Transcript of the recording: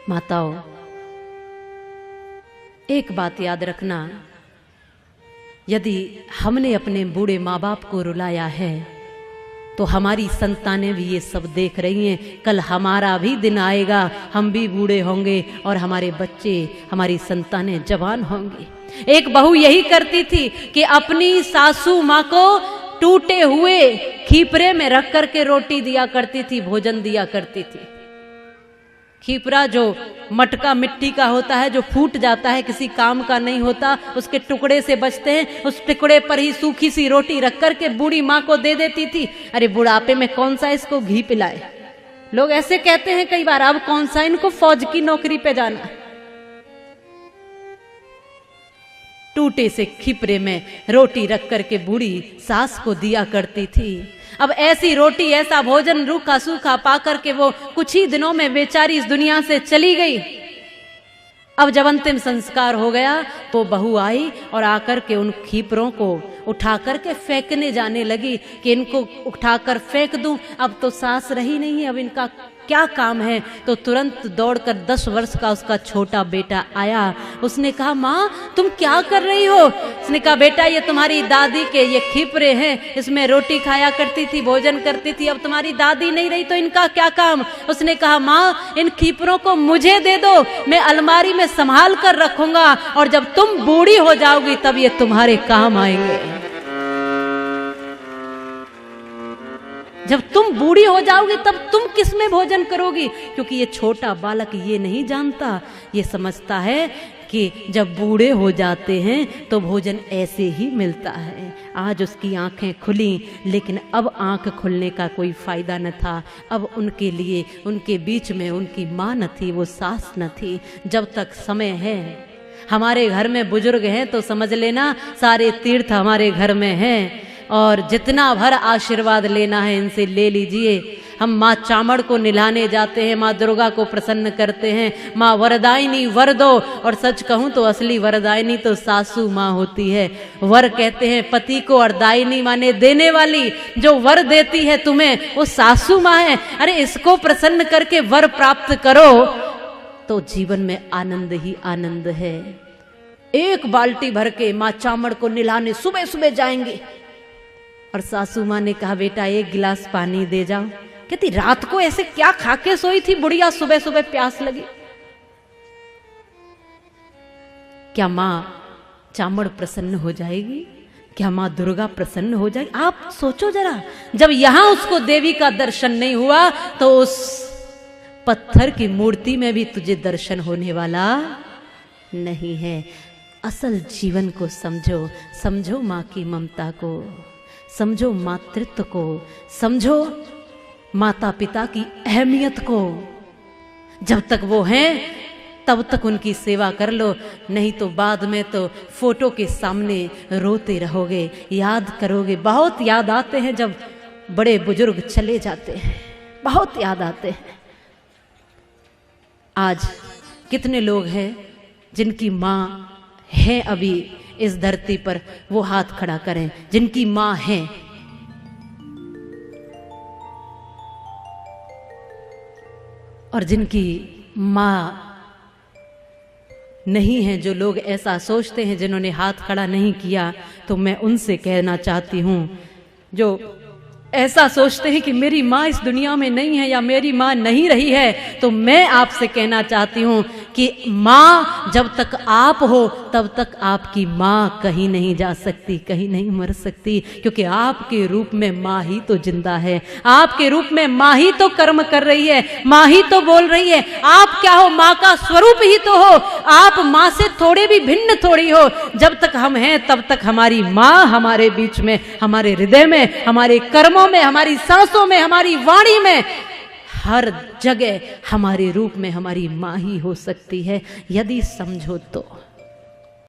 माताओं, एक बात याद रखना, यदि हमने अपने बूढ़े माँ बाप को रुलाया है तो हमारी संतानें भी ये सब देख रही हैं। कल हमारा भी दिन आएगा, हम भी बूढ़े होंगे और हमारे बच्चे, हमारी संतानें जवान होंगी। एक बहू यही करती थी कि अपनी सासू माँ को टूटे हुए खीपरे में रख करके रोटी दिया करती थी, भोजन दिया करती थी। खीपरा जो मटका मिट्टी का होता है, जो फूट जाता है, किसी काम का नहीं होता, उसके टुकड़े से बचते हैं, उस टुकड़े पर ही सूखी सी रोटी रख करके बूढ़ी माँ को दे देती थी। अरे बुढ़ापे में कौन सा इसको घी पिलाए। लोग ऐसे कहते हैं कई बार, अब कौन सा इनको फौज की नौकरी पे जाना। टूटे से खिपरे में रोटी रख करके बूढ़ी सास को दिया करती थी। अब ऐसी रोटी, ऐसा भोजन रूखा सूखा पा करके वो कुछ ही दिनों में बेचारी इस दुनिया से चली गई। अब जब अंतिम संस्कार हो गया तो बहू आई और आकर के उन खीपरों को उठा करके फेंकने जाने लगी कि इनको उठाकर फेंक दूं। अब तो सास रही नहीं है, अब इनका क्या काम है। तो तुरंत दौड़कर 10 वर्ष का उसका छोटा बेटा आया। उसने कहा, माँ तुम क्या कर रही हो? उसने कहा, बेटा ये तुम्हारी दादी के ये खीपरे हैं, इसमें रोटी खाया करती थी, भोजन करती थी, अब तुम्हारी दादी नहीं रही तो इनका क्या काम? उसने कहा, माँ इन खीपरों को मुझे दे दो, मैं अलमारी में संभाल कर रखूंगा और जब तुम बूढ़ी हो जाओगी तब ये तुम्हारे काम आएंगे। जब तुम बूढ़ी हो जाओगी तब तुम किस में भोजन करोगी? क्योंकि ये छोटा बालक ये नहीं जानता, ये समझता है कि जब बूढ़े हो जाते हैं तो भोजन ऐसे ही मिलता है। आज उसकी आंखें खुली, लेकिन अब आंख खुलने का कोई फायदा न था। अब उनके लिए, उनके बीच में उनकी माँ न थी, वो सास न थी। जब तक समय है, हमारे घर में बुजुर्ग हैं तो समझ लेना सारे तीर्थ हमारे घर में हैं और जितना भर आशीर्वाद लेना है इनसे ले लीजिए। हम माँ चामड़ को निलाने जाते हैं, माँ दुर्गा को प्रसन्न करते हैं, माँ वरदायिनी वर दो। और सच कहूँ तो असली वरदायिनी तो सासू माँ होती है। वर कहते हैं पति को और दायिनी माने देने वाली। जो वर देती है तुम्हें वो सासू माँ है। अरे इसको प्रसन्न करके वर प्राप्त करो तो जीवन में आनंद ही आनंद है। एक बाल्टी भर के माँ चामड़ को निलाने सुबह सुबह जाएंगे और सासू माँ ने कहा, बेटा एक गिलास पानी दे जाओ। कहती, रात को ऐसे क्या खा के सोई थी बुढ़िया, सुबह सुबह प्यास लगी। क्या माँ चामड़ प्रसन्न हो जाएगी? क्या माँ दुर्गा प्रसन्न हो जाएगी? आप सोचो जरा, जब यहां उसको देवी का दर्शन नहीं हुआ तो उस पत्थर की मूर्ति में भी तुझे दर्शन होने वाला नहीं है। असल जीवन को समझो, समझो माँ की ममता को, समझो मातृत्व को, समझो माता पिता की अहमियत को। जब तक वो हैं तब तक उनकी सेवा कर लो, नहीं तो बाद में तो फोटो के सामने रोते रहोगे, याद करोगे। बहुत याद आते हैं जब बड़े बुजुर्ग चले जाते हैं, बहुत याद आते हैं। आज कितने लोग हैं जिनकी माँ है अभी इस धरती पर, वो हाथ खड़ा करें जिनकी मां है। और जिनकी मां नहीं है, जो लोग ऐसा सोचते हैं, जिन्होंने हाथ खड़ा नहीं किया, तो मैं उनसे कहना चाहती हूं, जो ऐसा सोचते हैं कि मेरी माँ इस दुनिया में नहीं है या मेरी माँ नहीं रही है, तो मैं आपसे कहना चाहती हूँ कि माँ जब तक आप हो तब तक आपकी माँ कहीं नहीं जा सकती, कहीं नहीं मर सकती। क्योंकि आपके रूप में माँ ही तो जिंदा है, आपके रूप में माँ ही तो कर्म कर रही है, माँ ही तो बोल रही है। आप क्या हो? माँ का स्वरूप ही तो हो। आप माँ से थोड़े भी भिन्न थोड़ी हो। जब तक हम हैं तब तक हमारी माँ हमारे बीच में, हमारे हृदय में, हमारे कर्मों में, हमारी सांसों में, हमारी वाणी में, हर जगह हमारे रूप में हमारी माँ ही हो सकती है, यदि समझो तो।